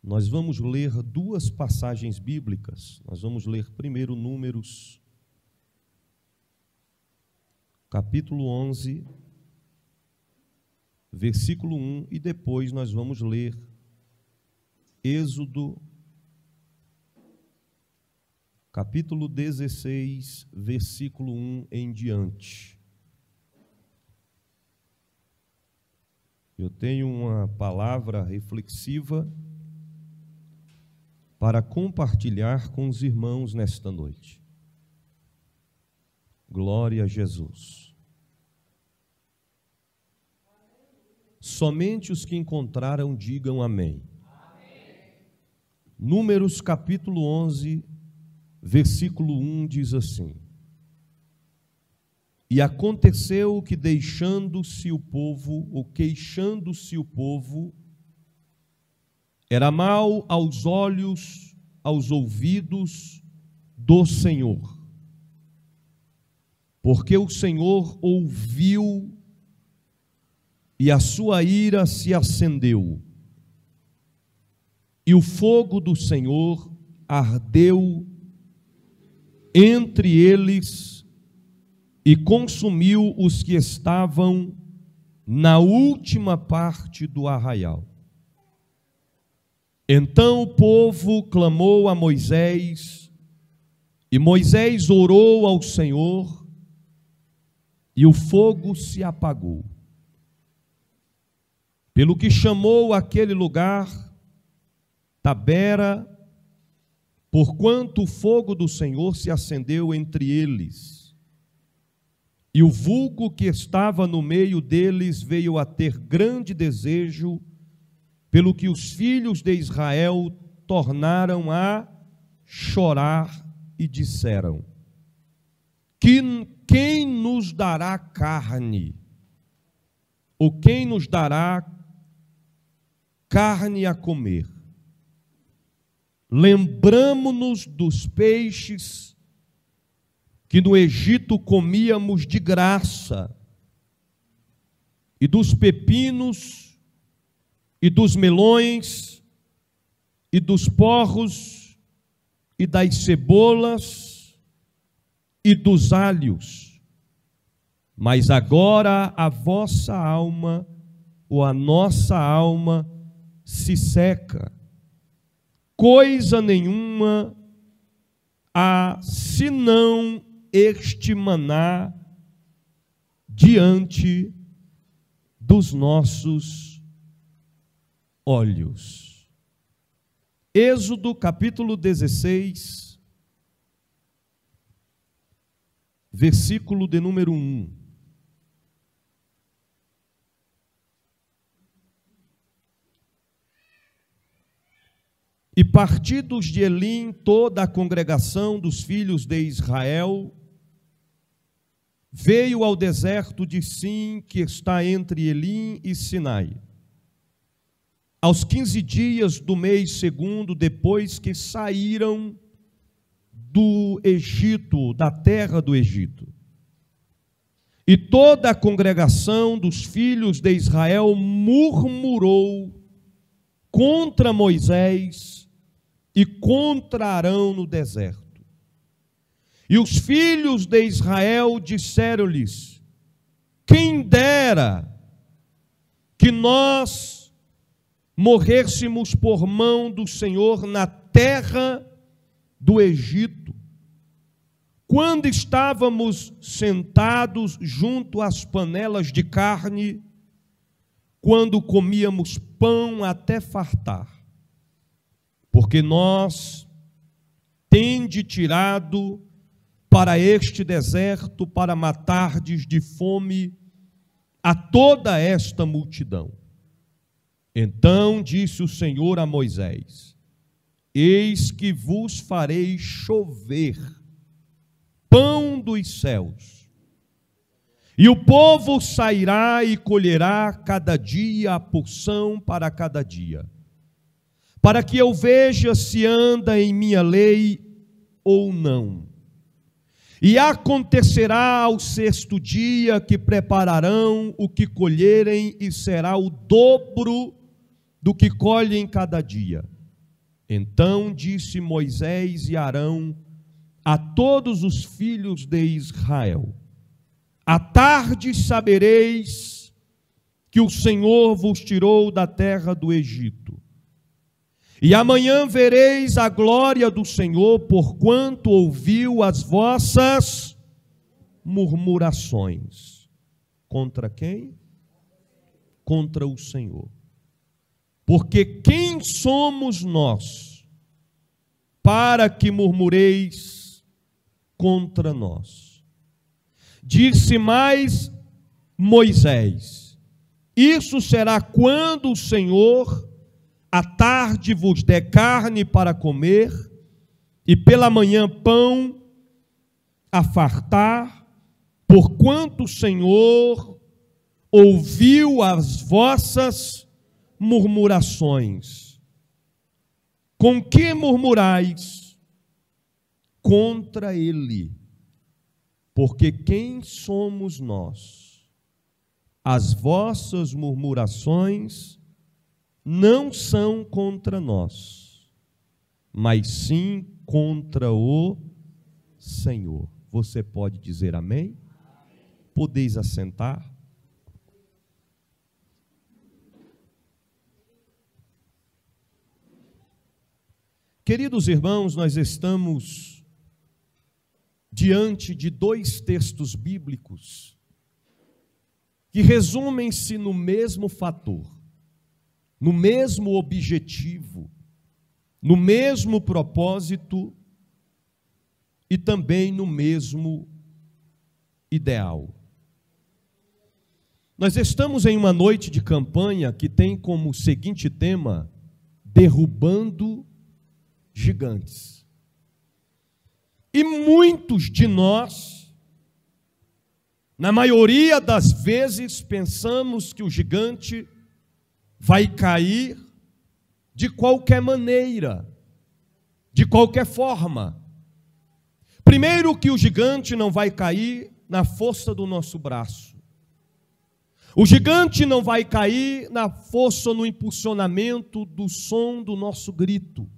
Nós vamos ler duas passagens bíblicas. Nós vamos ler primeiro Números, capítulo 11, versículo 1, e depois nós vamos ler Êxodo, capítulo 16, versículo 1 em diante. Eu tenho uma palavra reflexiva para compartilhar com os irmãos nesta noite. Glória a Jesus. Somente os que encontraram digam amém. Números capítulo 11, versículo 1 diz assim: E aconteceu que queixando-se o povo, era mal aos olhos, aos ouvidos do Senhor. Porque o Senhor ouviu e a sua ira se acendeu, e o fogo do Senhor ardeu entre eles e consumiu os que estavam na última parte do arraial. Então o povo clamou a Moisés, e Moisés orou ao Senhor, e o fogo se apagou. Pelo que chamou aquele lugar Tabera, porquanto o fogo do Senhor se acendeu entre eles, e o vulgo que estava no meio deles veio a ter grande desejo, pelo que os filhos de Israel tornaram a chorar e disseram: quem nos dará carne? Ou quem nos dará carne a comer? Lembramo-nos dos peixes que no Egito comíamos de graça, e dos pepinos, e dos melões, e dos porros, e das cebolas, e dos alhos. Mas agora a vossa alma, ou a nossa alma, se seca. Coisa nenhuma há, senão este maná diante dos nossos olhos. Êxodo capítulo 16, versículo de número 1. E partidos de Elim, toda a congregação dos filhos de Israel veio ao deserto de Sim, que está entre Elim e Sinai, aos 15 dias do mês segundo, depois que saíram do Egito, da terra do Egito. E toda a congregação dos filhos de Israel murmurou contra Moisés e contra Arão no deserto. E os filhos de Israel disseram-lhes: quem dera que nós morrêssemos por mão do Senhor na terra do Egito, quando estávamos sentados junto às panelas de carne, quando comíamos pão até fartar, porque nós tende tirado para este deserto para matardes de fome a toda esta multidão. Então disse o Senhor a Moisés: eis que vos farei chover pão dos céus, e o povo sairá e colherá cada dia a porção para cada dia, para que eu veja se anda em minha lei ou não. E acontecerá ao sexto dia que prepararão o que colherem, e será o dobro do que colhem cada dia. Então disse Moisés e Arão a todos os filhos de Israel: à tarde sabereis que o Senhor vos tirou da terra do Egito. E amanhã vereis a glória do Senhor, porquanto ouviu as vossas murmurações. Contra quem? Contra o Senhor. Porque quem somos nós para que murmureis contra nós? Disse mais Moisés: isso será quando o Senhor à tarde vos der carne para comer, e pela manhã pão a fartar, porquanto o Senhor ouviu as vossas murmurações. Com que murmurais? Contra ele. Porque quem somos nós? As vossas murmurações não são contra nós, mas sim contra o Senhor. Você pode dizer amém? Podeis assentar. Queridos irmãos, nós estamos diante de dois textos bíblicos que resumem-se no mesmo fator, no mesmo objetivo, no mesmo propósito e também no mesmo ideal. Nós estamos em uma noite de campanha que tem como seguinte tema: derrubando gigantes. E muitos de nós, na maioria das vezes, pensamos que o gigante vai cair de qualquer maneira, de qualquer forma. Primeiro, que o gigante não vai cair na força do nosso braço. O gigante não vai cair na força ou no impulsionamento do som do nosso grito.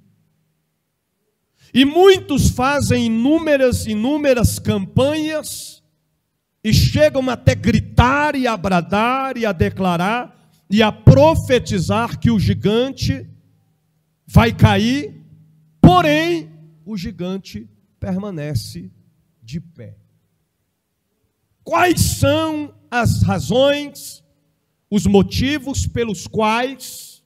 E muitos fazem inúmeras campanhas e chegam até gritar e a bradar e a declarar e a profetizar que o gigante vai cair, porém o gigante permanece de pé. Quais são as razões, os motivos pelos quais,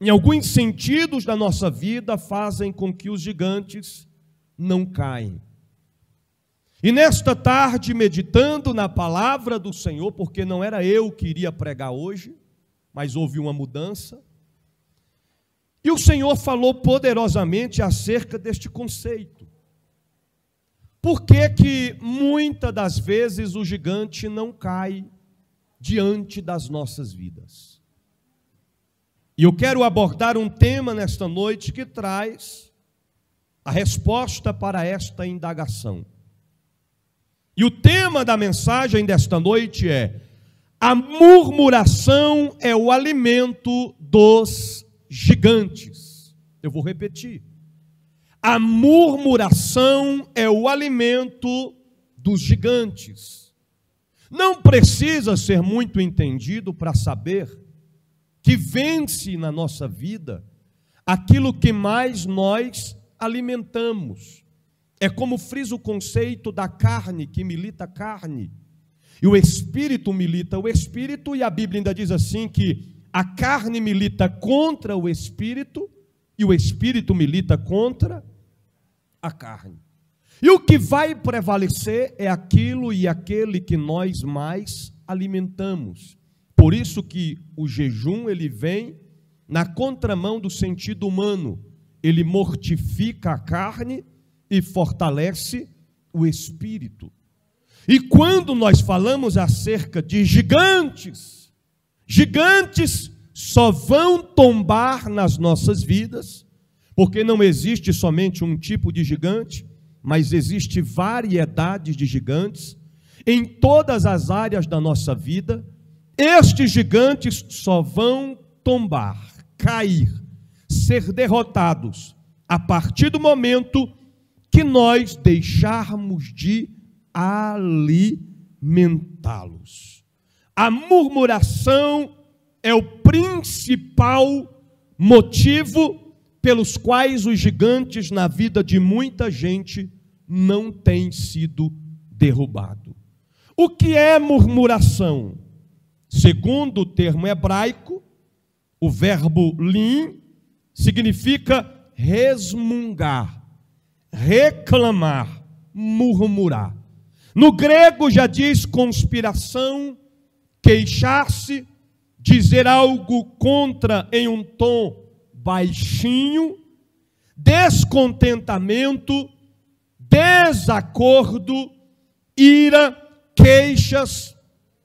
em alguns sentidos da nossa vida, fazem com que os gigantes não caem? E nesta tarde, meditando na palavra do Senhor, porque não era eu que iria pregar hoje, mas houve uma mudança, e o Senhor falou poderosamente acerca deste conceito. Por que que muitas das vezes o gigante não cai diante das nossas vidas? E eu quero abordar um tema nesta noite que traz a resposta para esta indagação. E o tema da mensagem desta noite é: a murmuração é o alimento dos gigantes. Eu vou repetir. A murmuração é o alimento dos gigantes. Não precisa ser muito entendido para saber que vence na nossa vida aquilo que mais nós alimentamos. É como frisa o conceito da carne, que milita a carne, e o espírito milita o espírito, e a Bíblia ainda diz assim que a carne milita contra o espírito, e o espírito milita contra a carne. E o que vai prevalecer é aquilo e aquele que nós mais alimentamos. Por isso que o jejum, ele vem na contramão do sentido humano. Ele mortifica a carne e fortalece o espírito. E quando nós falamos acerca de gigantes, gigantes só vão tombar nas nossas vidas, porque não existe somente um tipo de gigante, mas existe variedades de gigantes em todas as áreas da nossa vida. Estes gigantes só vão tombar, cair, ser derrotados a partir do momento que nós deixarmos de alimentá-los. A murmuração é o principal motivo pelos quais os gigantes na vida de muita gente não têm sido derrubados. O que é murmuração? Segundo o termo hebraico, o verbo lim significa resmungar, reclamar, murmurar. No grego já diz conspiração, queixar-se, dizer algo contra em um tom baixinho, descontentamento, desacordo, ira, queixas,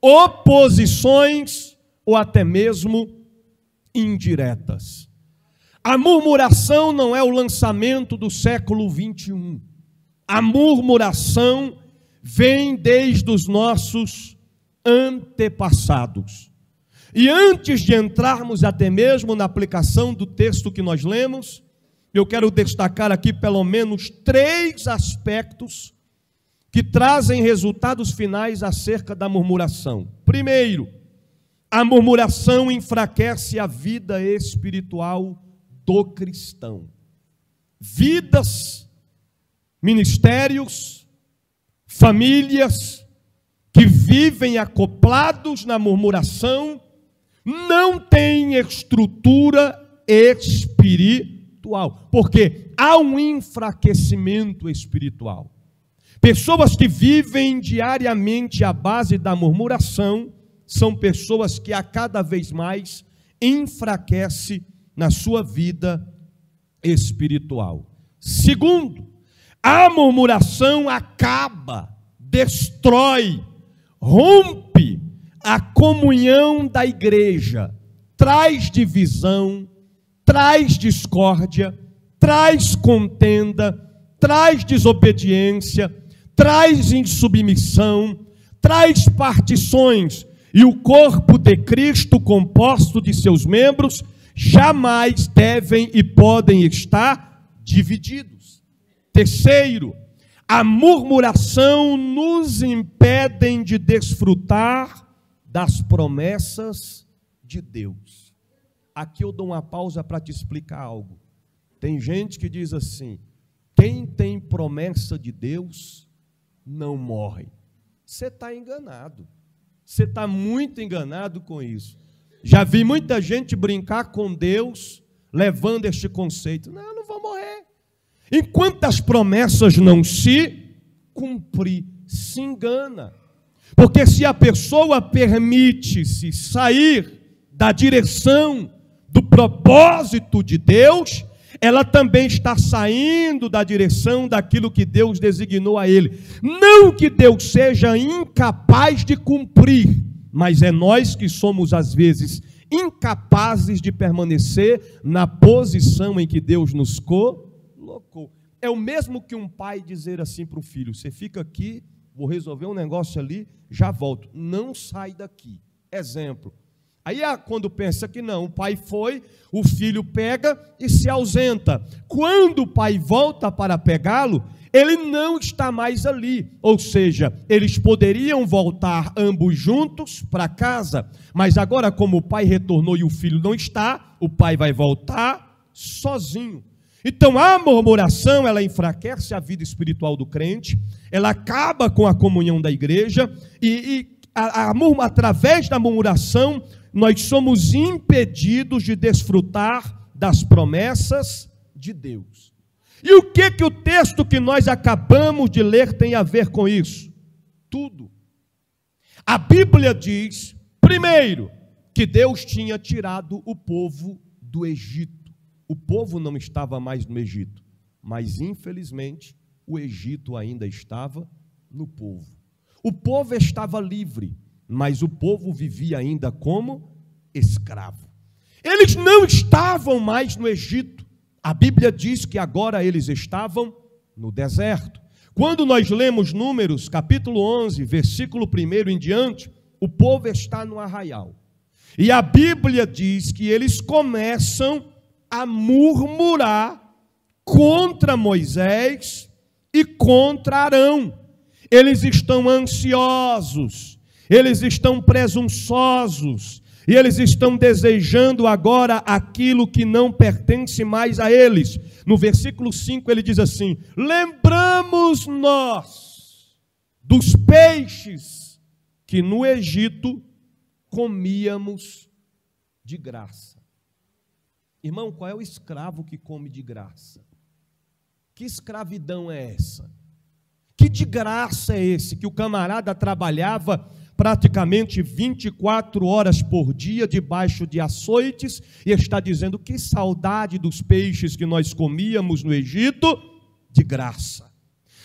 oposições ou até mesmo indiretas. A murmuração não é o lançamento do século 21. A murmuração vem desde os nossos antepassados. E antes de entrarmos até mesmo na aplicação do texto que nós lemos, eu quero destacar aqui pelo menos 3 aspectos que trazem resultados finais acerca da murmuração. Primeiro, a murmuração enfraquece a vida espiritual do cristão. Vidas, ministérios, famílias que vivem acoplados na murmuração não têm estrutura espiritual, porque há um enfraquecimento espiritual. Pessoas que vivem diariamente à base da murmuração são pessoas que a cada vez mais enfraquecem na sua vida espiritual. Segundo, a murmuração acaba, destrói, rompe a comunhão da igreja, traz divisão, traz discórdia, traz contenda, traz desobediência, traz insubmissão, traz partições, e o corpo de Cristo, composto de seus membros, jamais devem e podem estar divididos. Terceiro, a murmuração nos impede de desfrutar das promessas de Deus. Aqui eu dou uma pausa para te explicar algo. Tem gente que diz assim: quem tem promessa de Deus não morre. Você está enganado. Você está muito enganado com isso. Já vi muita gente brincar com Deus, levando este conceito. Não, eu não vou morrer. Enquanto as promessas não se cumprir, se engana. Porque se a pessoa permite-se sair da direção do propósito de Deus, ela também está saindo da direção daquilo que Deus designou a ele. Não que Deus seja incapaz de cumprir, mas é nós que somos, às vezes, incapazes de permanecer na posição em que Deus nos colocou. É o mesmo que um pai dizer assim para o filho: você fica aqui, vou resolver um negócio ali, já volto. Não sai daqui. Exemplo. Aí quando pensa que não, o pai foi, o filho pega e se ausenta. Quando o pai volta para pegá-lo, ele não está mais ali. Ou seja, eles poderiam voltar ambos juntos para casa, mas agora, como o pai retornou e o filho não está, o pai vai voltar sozinho. Então a murmuração, ela enfraquece a vida espiritual do crente, ela acaba com a comunhão da igreja através da murmuração nós somos impedidos de desfrutar das promessas de Deus. E o que o texto que nós acabamos de ler tem a ver com isso? Tudo. A Bíblia diz, primeiro, que Deus tinha tirado o povo do Egito. O povo não estava mais no Egito, mas infelizmente o Egito ainda estava no povo. O povo estava livre, mas o povo vivia ainda como escravo. Eles não estavam mais no Egito. A Bíblia diz que agora eles estavam no deserto. Quando nós lemos Números, capítulo 11, versículo 1 em diante, o povo está no arraial. E a Bíblia diz que eles começam a murmurar contra Moisés e contra Arão. Eles estão ansiosos, eles estão presunçosos, e eles estão desejando agora aquilo que não pertence mais a eles. No versículo 5 ele diz assim: lembramos nós dos peixes que no Egito comíamos de graça. Irmão, qual é o escravo que come de graça? Que escravidão é essa? Que de graça é esse que o camarada trabalhava praticamente 24 horas por dia debaixo de açoites e está dizendo: que saudade dos peixes que nós comíamos no Egito, de graça.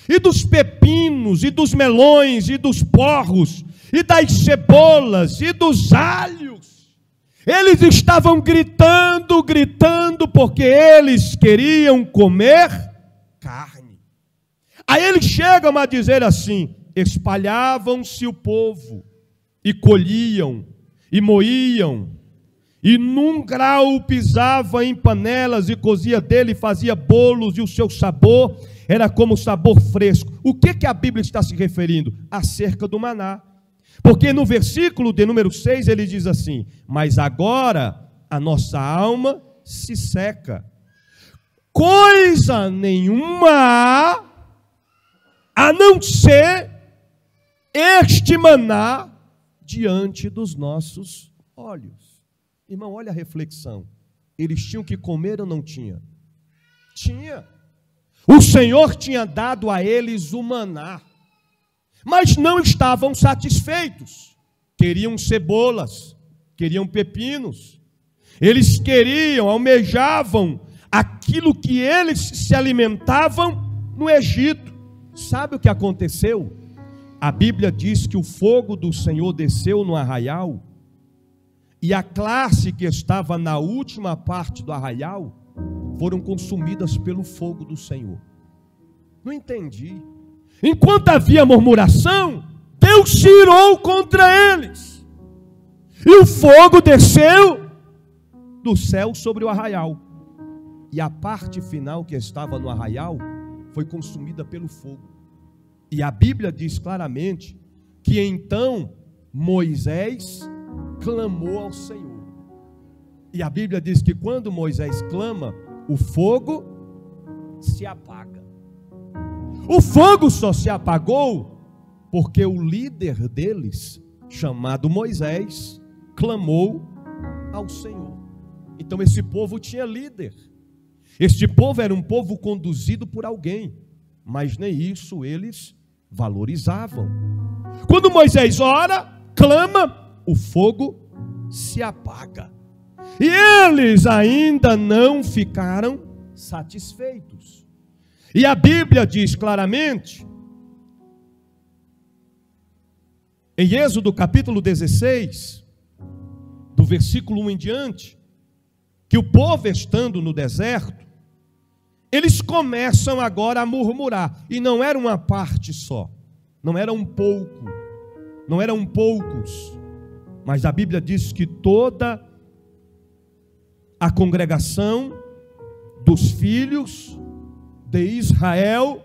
E dos pepinos, e dos melões, e dos porros, e das cebolas, e dos alhos. Eles estavam gritando, porque eles queriam comer carne. Aí eles chegam a dizer assim: espalhavam-se o povo, e colhiam, e moíam, e num grau pisava em panelas, e cozia dele, e fazia bolos, e o seu sabor era como sabor fresco. O que a Bíblia está se referindo? Acerca do maná. Porque no versículo de número 6 ele diz assim: mas agora a nossa alma se seca, coisa nenhuma há a não ser este maná diante dos nossos olhos. Irmão, olha a reflexão. Eles tinham que comer ou não tinha? Tinha. O Senhor tinha dado a eles o maná, mas não estavam satisfeitos. Queriam cebolas, queriam pepinos. Eles queriam, almejavam aquilo que eles se alimentavam no Egito. Sabe o que aconteceu? A Bíblia diz que o fogo do Senhor desceu no arraial, e a classe que estava na última parte do arraial foram consumidas pelo fogo do Senhor. Não entendi. Enquanto havia murmuração, Deus se irou contra eles, e o fogo desceu do céu sobre o arraial, e a parte final que estava no arraial foi consumida pelo fogo. E a Bíblia diz claramente que então Moisés clamou ao Senhor. E a Bíblia diz que quando Moisés clama, o fogo se apaga. O fogo só se apagou porque o líder deles, chamado Moisés, clamou ao Senhor. Então esse povo tinha líder. Este povo era um povo conduzido por alguém, mas nem isso eles valorizavam. Quando Moisés ora, clama, o fogo se apaga. E eles ainda não ficaram satisfeitos. E a Bíblia diz claramente, em Êxodo capítulo 16, do versículo 1 em diante, que o povo estando no deserto, eles começam agora a murmurar. E não era uma parte só, não era um pouco, não eram poucos, mas a Bíblia diz que toda a congregação dos filhos de Israel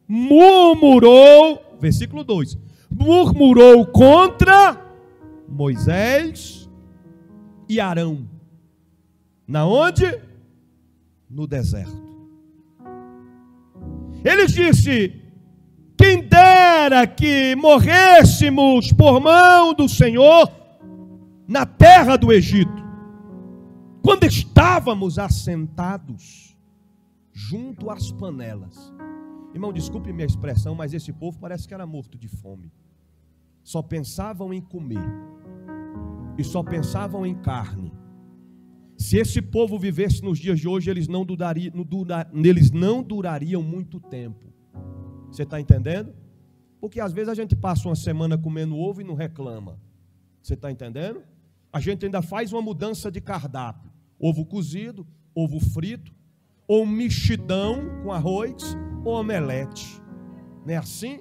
murmurou, versículo 2, murmurou contra Moisés e Arão. Na onde? No deserto. Ele disse: quem dera que morrêssemos por mão do Senhor na terra do Egito, quando estávamos assentados junto às panelas. Irmão, desculpe minha expressão, mas esse povo parece que era morto de fome. Só pensavam em comer e só pensavam em carne. Se esse povo vivesse nos dias de hoje, eles não durariam muito tempo. Você está entendendo? Porque às vezes a gente passa uma semana comendo ovo e não reclama. Você está entendendo? A gente ainda faz uma mudança de cardápio. Ovo cozido, ovo frito, ou mexidão com arroz, ou omelete. Não é assim?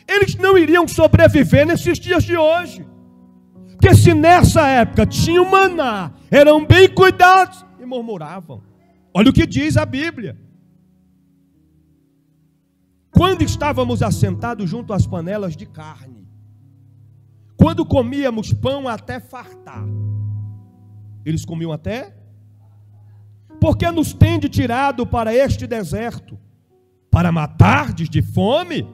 Eles não iriam sobreviver nesses dias de hoje. Porque se nessa época tinha o maná, eram bem cuidados e murmuravam. Olha o que diz a Bíblia. Quando estávamos assentados junto às panelas de carne, quando comíamos pão até fartar, eles comiam até? Porque nos tende tirado para este deserto, para matardes de fome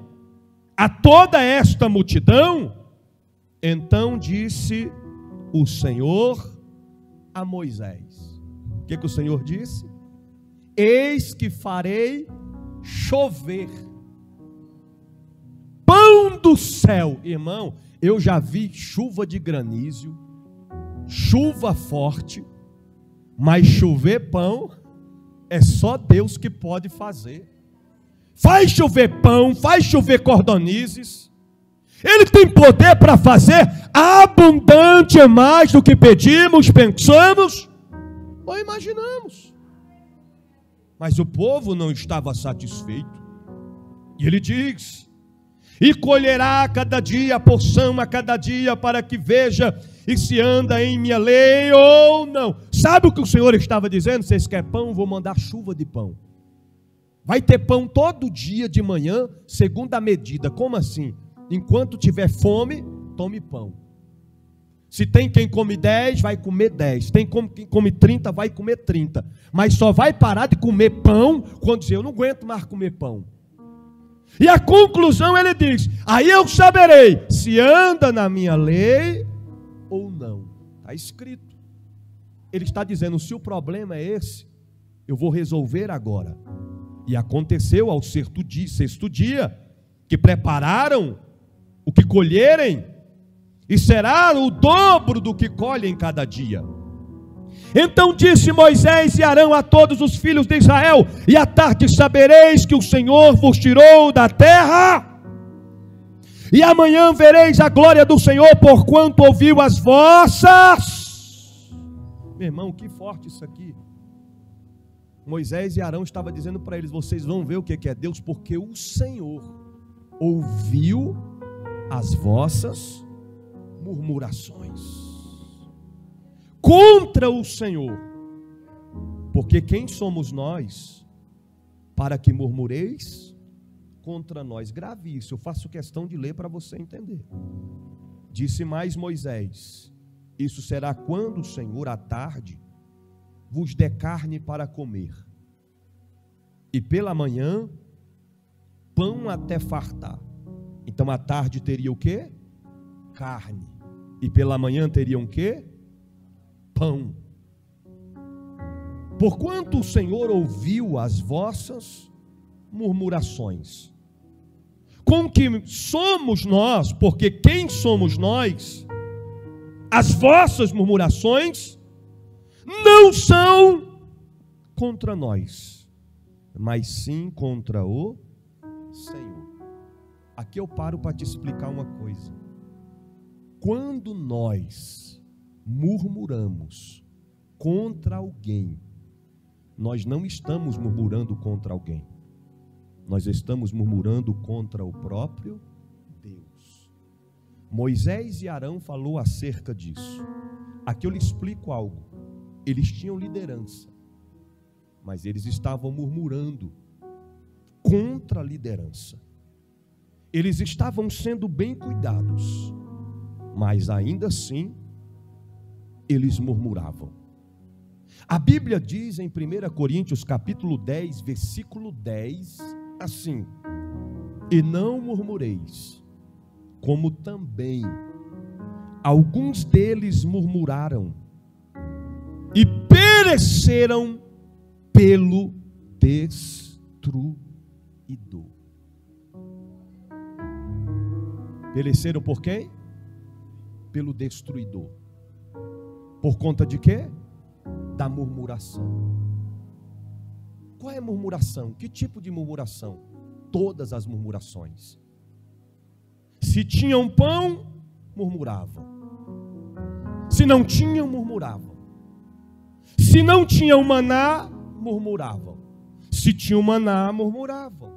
a toda esta multidão? Então disse o Senhor a Moisés. O que o Senhor disse? Eis que farei chover pão do céu. Irmão, eu já vi chuva de granizo, chuva forte, mas chover pão é só Deus que pode fazer. Faz chover pão, faz chover cordonizes. Ele tem poder para fazer abundante mais do que pedimos, pensamos ou imaginamos. Mas o povo não estava satisfeito. E ele diz: e colherá a cada dia, a porção a cada dia, para que veja e se anda em minha lei ou não. Sabe o que o Senhor estava dizendo? Vocês querem pão? Vou mandar chuva de pão. Vai ter pão todo dia de manhã, segundo a medida. Como assim? Enquanto tiver fome, tome pão. Se tem quem come 10, vai comer 10. Tem quem come 30, vai comer 30. Mas só vai parar de comer pão quando dizer: eu não aguento mais comer pão. E a conclusão ele diz: aí eu saberei se anda na minha lei ou não. Está escrito. Ele está dizendo: se o problema é esse, eu vou resolver agora. E aconteceu ao sexto dia, que prepararam o que colherem, e será o dobro do que colhem cada dia. Então disse Moisés e Arão a todos os filhos de Israel: e à tarde sabereis que o Senhor vos tirou da terra, e amanhã vereis a glória do Senhor, porquanto ouviu as vossas. Meu irmão, que forte isso aqui. Moisés e Arão estavam dizendo para eles: vocês vão ver o que é Deus, porque o Senhor ouviu as vossas murmurações contra o Senhor. Porque quem somos nós para que murmureis contra nós? Grave isso, eu faço questão de ler para você entender. Disse mais Moisés: isso será quando o Senhor à tarde vos der carne para comer, e pela manhã pão até fartar. Então à tarde teria o quê? Carne. E pela manhã teriam o quê? Pão. Porquanto o Senhor ouviu as vossas murmurações. Com que somos nós, porque quem somos nós? As vossas murmurações não são contra nós, mas sim contra o Senhor. Aqui eu paro para te explicar uma coisa. Quando nós murmuramos contra alguém, nós não estamos murmurando contra alguém, nós estamos murmurando contra o próprio Deus. Moisés e Arão falou acerca disso. Aqui eu lhe explico algo. Eles tinham liderança, mas eles estavam murmurando contra a liderança. Eles estavam sendo bem cuidados, mas ainda assim eles murmuravam. A Bíblia diz em 1 Coríntios capítulo 10, versículo 10, assim: e não murmureis, como também alguns deles murmuraram e pereceram pelo destruidor. Pereceram por quem? Pelo destruidor. Por conta de quê? Da murmuração. Qual é a murmuração? Que tipo de murmuração? Todas as murmurações. Se tinham pão, murmuravam. Se não tinham, murmuravam. Se não tinham maná, murmuravam. Se tinham maná, murmuravam.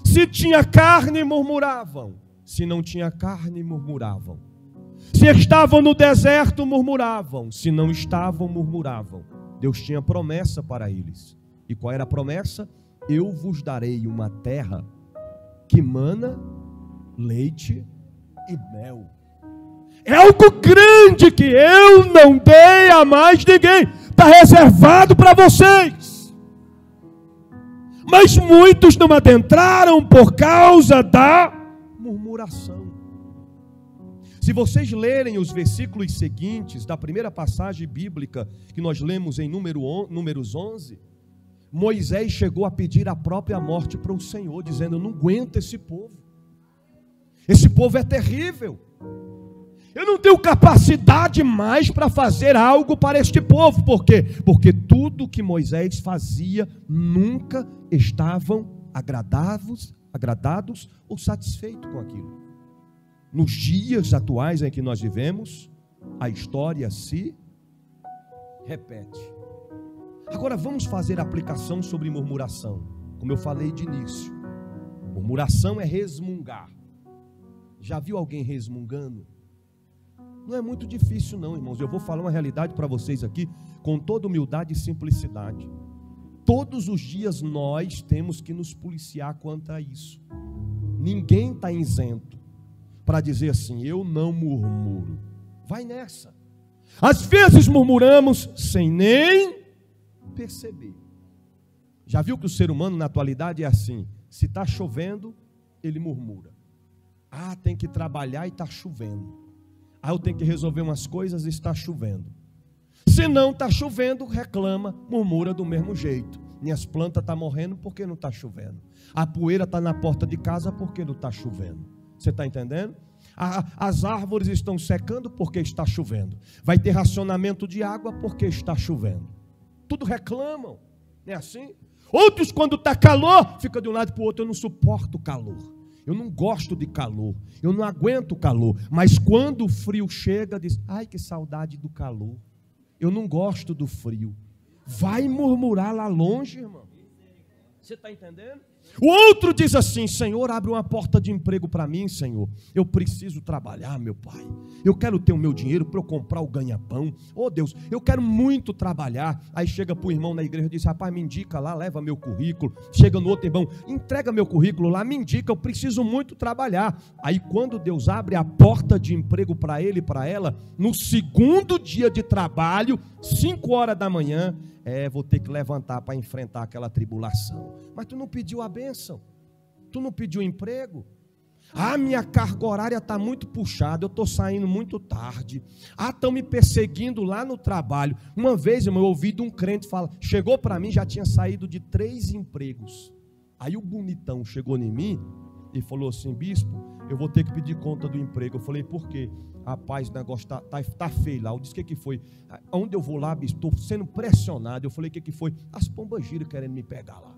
Se tinha carne, murmuravam. Se não tinha carne, murmuravam. Se estavam no deserto, murmuravam. Se não estavam, murmuravam. Deus tinha promessa para eles. E qual era a promessa? Eu vos darei uma terra que mana leite e mel. É algo grande que eu não dei a mais ninguém. Está reservado para vocês. Mas muitos não adentraram por causa da murmuração. Se vocês lerem os versículos seguintes da primeira passagem bíblica que nós lemos em Números 11, Moisés chegou a pedir a própria morte para o Senhor, dizendo: eu não aguento esse povo. Esse povo é terrível. Eu não tenho capacidade mais para fazer algo para este povo. Por quê? Porque tudo que Moisés fazia nunca estavam agradados ou satisfeitos com aquilo. Nos dias atuais em que nós vivemos, a história se repete. Agora vamos fazer aplicação sobre murmuração. Como eu falei de início, murmuração é resmungar. Já viu alguém resmungando? Não é muito difícil não, irmãos. Eu vou falar uma realidade para vocês aqui, com toda humildade e simplicidade. Todos os dias nós temos que nos policiar quanto a isso. Ninguém está isento para dizer assim: eu não murmuro. Vai nessa. Às vezes murmuramos sem nem perceber. Já viu que o ser humano na atualidade é assim? Se está chovendo, ele murmura. Ah, tem que trabalhar e está chovendo. Ah, eu tenho que resolver umas coisas e está chovendo. Se não está chovendo, reclama, murmura do mesmo jeito. Minhas plantas estão morrendo porque não está chovendo. A poeira está na porta de casa porque não está chovendo. Você está entendendo? As árvores estão secando porque está chovendo. Vai ter racionamento de água porque está chovendo. Tudo reclamam, não é assim? Outros, quando está calor, fica de um lado para o outro: eu não suporto calor. Eu não gosto de calor, eu não aguento o calor. Mas quando o frio chega, diz: ai, que saudade do calor. Eu não gosto do frio. Vai murmurar lá longe, irmão. Você está entendendo? O outro diz assim: Senhor, abre uma porta de emprego para mim, Senhor. Eu preciso trabalhar, meu Pai. Eu quero ter o meu dinheiro para eu comprar o ganha-pão. Oh Deus, eu quero muito trabalhar. Aí chega para o irmão na igreja e diz: rapaz, me indica lá, leva meu currículo. Chega no outro irmão: entrega meu currículo lá, me indica, eu preciso muito trabalhar. Aí quando Deus abre a porta de emprego para ele e para ela, no segundo dia de trabalho, 5 horas da manhã, vou ter que levantar para enfrentar aquela tribulação. Mas tu não pediu a bênção, tu não pediu emprego. Ah, minha carga horária está muito puxada, eu estou saindo muito tarde. Ah, estão me perseguindo lá no trabalho. Uma vez, irmão, eu ouvi de um crente falar, chegou para mim, já tinha saído de 3 empregos. Aí o bonitão chegou em mim e falou assim: bispo, eu vou ter que pedir conta do emprego. Eu falei: por quê? Rapaz, o negócio tá feio lá. Eu disse: o que foi? Onde eu vou lá, bispo? Estou sendo pressionado. Eu falei: o que foi? As pombagiras querendo me pegar lá.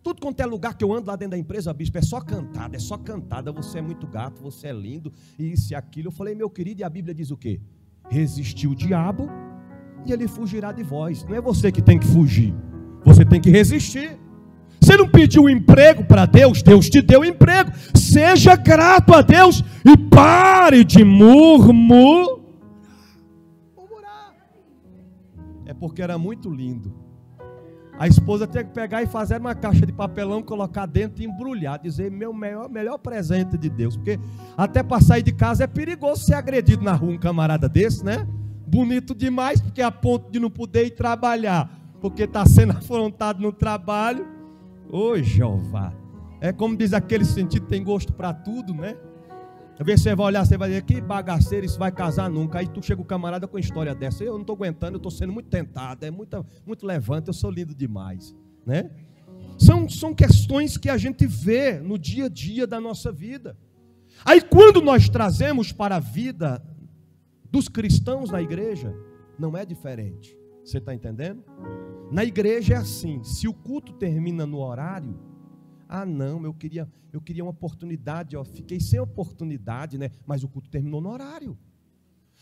Tudo quanto é lugar que eu ando lá dentro da empresa, bispo, é só cantada, você é muito gato, você é lindo, e isso e aquilo. Eu falei: meu querido, e a Bíblia diz o quê? Resistiu o diabo e ele fugirá de vós. Não é você que tem que fugir, você tem que resistir. Você não pediu emprego para Deus, Deus te deu emprego. Seja grato a Deus e pare de murmurar. É porque era muito lindo. A esposa tinha que pegar e fazer uma caixa de papelão, colocar dentro e embrulhar, dizer: meu melhor presente de Deus. Porque até para sair de casa é perigoso ser agredido na rua um camarada desse, né? Bonito demais, porque a ponto de não poder ir trabalhar, porque está sendo afrontado no trabalho. Ô Jeová, é como diz aquele sentido, tem gosto para tudo, né? Às vezes você vai olhar, você vai dizer: que bagaceiro, isso vai casar nunca. Aí tu chega o camarada com história dessa: eu não estou aguentando, eu estou sendo muito tentado, é muito levante, eu sou lindo demais, né? São questões que a gente vê no dia a dia da nossa vida. Aí quando nós trazemos para a vida dos cristãos na igreja, não é diferente. Você está entendendo? Na igreja é assim: se o culto termina no horário, ah não, eu queria uma oportunidade, fiquei sem oportunidade, né? Mas o culto terminou no horário.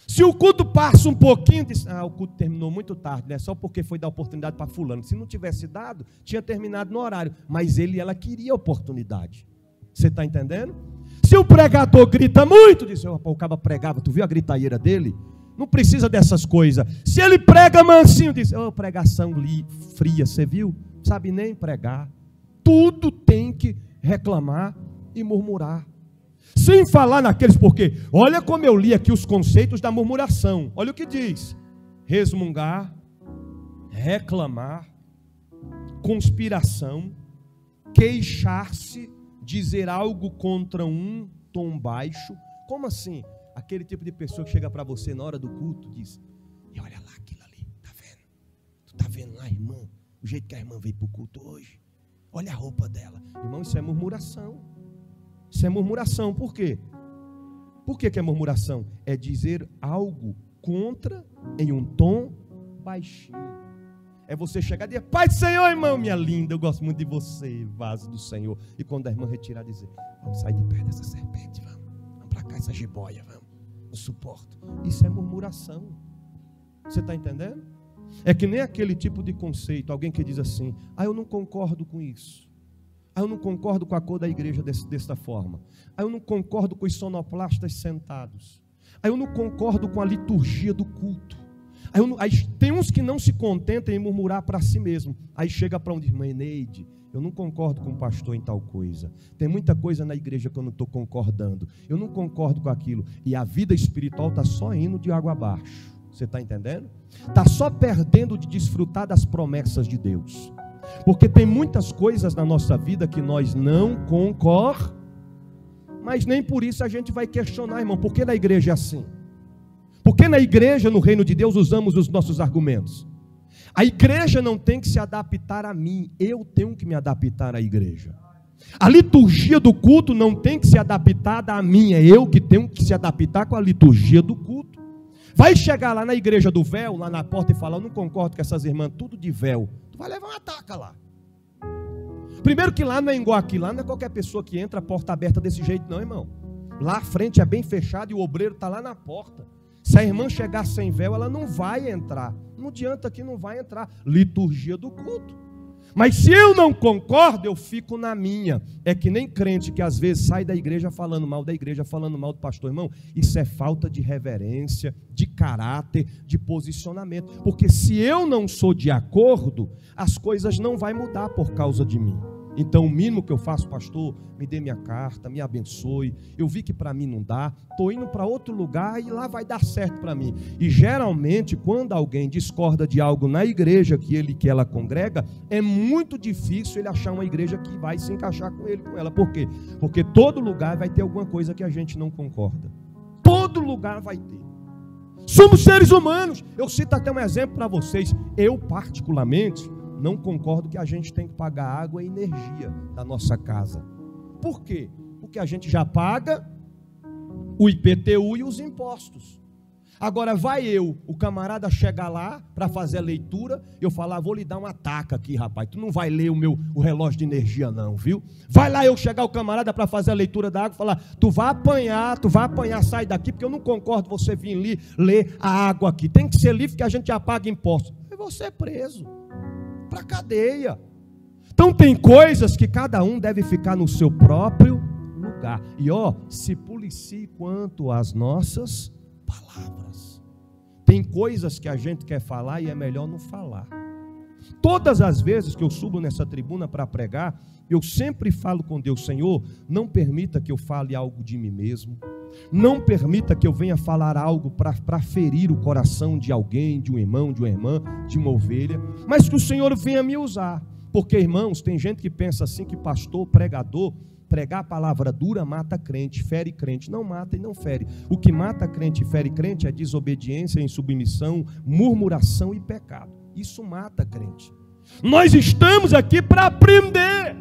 Se o culto passa um pouquinho, diz: o culto terminou muito tarde, né? Só porque foi dar oportunidade para fulano. Se não tivesse dado, tinha terminado no horário. Mas ela queria oportunidade. Você está entendendo? Se o pregador grita muito, diz: o cara pregava, tu viu a gritaeira dele? Não precisa dessas coisas. Se ele prega mansinho, diz, oh, pregação fria, você viu? Sabe nem pregar. Tudo tem que reclamar e murmurar. Sem falar naqueles, porque olha como eu li aqui os conceitos da murmuração. Olha o que diz: resmungar, reclamar, conspiração, queixar-se, dizer algo contra um tom baixo. Como assim? Aquele tipo de pessoa que chega para você na hora do culto e diz, e olha lá aquilo ali, tá vendo? Tu tá vendo lá, irmã? O jeito que a irmã veio para o culto hoje. Olha a roupa dela. Irmão, isso é murmuração. Isso é murmuração. Por quê? Por que é murmuração? É dizer algo contra em um tom baixinho. É você chegar e dizer, Pai do Senhor, irmão, minha linda, eu gosto muito de você, vaso do Senhor. E quando a irmã retirar, dizer, vamos sair de perto dessa serpente, vamos para cá, essa jiboia, vamos, não suporto. Isso é murmuração. Você está entendendo? É que nem aquele tipo de conceito, alguém que diz assim, eu não concordo com isso. Eu não concordo com a cor da igreja desta forma. Eu não concordo com os sonoplastas sentados. Eu não concordo com a liturgia do culto. Aí tem uns que não se contentam em murmurar para si mesmo. Aí chega para onde, irmã Eneide, eu não concordo com o pastor em tal coisa. Tem muita coisa na igreja que eu não estou concordando. Eu não concordo com aquilo. E a vida espiritual está só indo de água abaixo. Você está entendendo? Está só perdendo de desfrutar das promessas de Deus. Porque tem muitas coisas na nossa vida que nós não concordamos. Mas nem por isso a gente vai questionar, irmão. Por que na igreja é assim? Porque na igreja, no reino de Deus, usamos os nossos argumentos. A igreja não tem que se adaptar a mim. Eu tenho que me adaptar à igreja. A liturgia do culto não tem que ser adaptada a mim. É eu que tenho que se adaptar com a liturgia do culto. Vai chegar lá na igreja do véu, lá na porta, e falar, eu não concordo com essas irmãs, tudo de véu. Tu vai levar uma taca lá. Primeiro que lá não é igual aqui, lá não é qualquer pessoa que entra a porta aberta desse jeito não, irmão. Lá a frente é bem fechada e o obreiro está lá na porta. Se a irmã chegar sem véu, ela não vai entrar. Não adianta que não vai entrar. Liturgia do culto. Mas se eu não concordo, eu fico na minha. É que nem crente que às vezes sai da igreja falando mal da igreja, falando mal do pastor. Irmão, isso é falta de reverência, de caráter, de posicionamento. Porque se eu não sou de acordo, as coisas não vão mudar por causa de mim. Então o mínimo que eu faço, pastor, me dê minha carta, me abençoe. Eu vi que para mim não dá, estou indo para outro lugar e lá vai dar certo para mim. E geralmente quando alguém discorda de algo na igreja que ela congrega, é muito difícil ele achar uma igreja que vai se encaixar com ele, com ela. Por quê? Porque todo lugar vai ter alguma coisa que a gente não concorda. Todo lugar vai ter. Somos seres humanos. Eu cito até um exemplo para vocês. Eu particularmente não concordo que a gente tem que pagar água e energia da nossa casa. Por quê? Porque a gente já paga o IPTU e os impostos. Agora vai o camarada chegar lá para fazer a leitura, eu falar, vou lhe dar uma taca aqui, rapaz, tu não vai ler o relógio de energia não, viu? Vai lá eu chegar o camarada para fazer a leitura da água, falar, tu vai apanhar, sai daqui, porque eu não concordo você vir ali ler a água aqui. Tem que ser livre que a gente já paga impostos. E você é preso para cadeia. Então tem coisas que cada um deve ficar no seu próprio lugar. E se policie quanto às nossas palavras. Tem coisas que a gente quer falar e é melhor não falar. Todas as vezes que eu subo nessa tribuna para pregar, eu sempre falo com Deus, Senhor, não permita que eu fale algo de mim mesmo. Não permita que eu venha falar algo para ferir o coração de alguém, de um irmão, de uma irmã, de uma ovelha, mas que o Senhor venha me usar. Porque, irmãos, tem gente que pensa assim que pastor, pregador, pregar a palavra dura mata crente, fere crente. Não mata e não fere. O que mata crente e fere crente é desobediência, insubmissão, murmuração e pecado. Isso mata crente. Nós estamos aqui para aprender.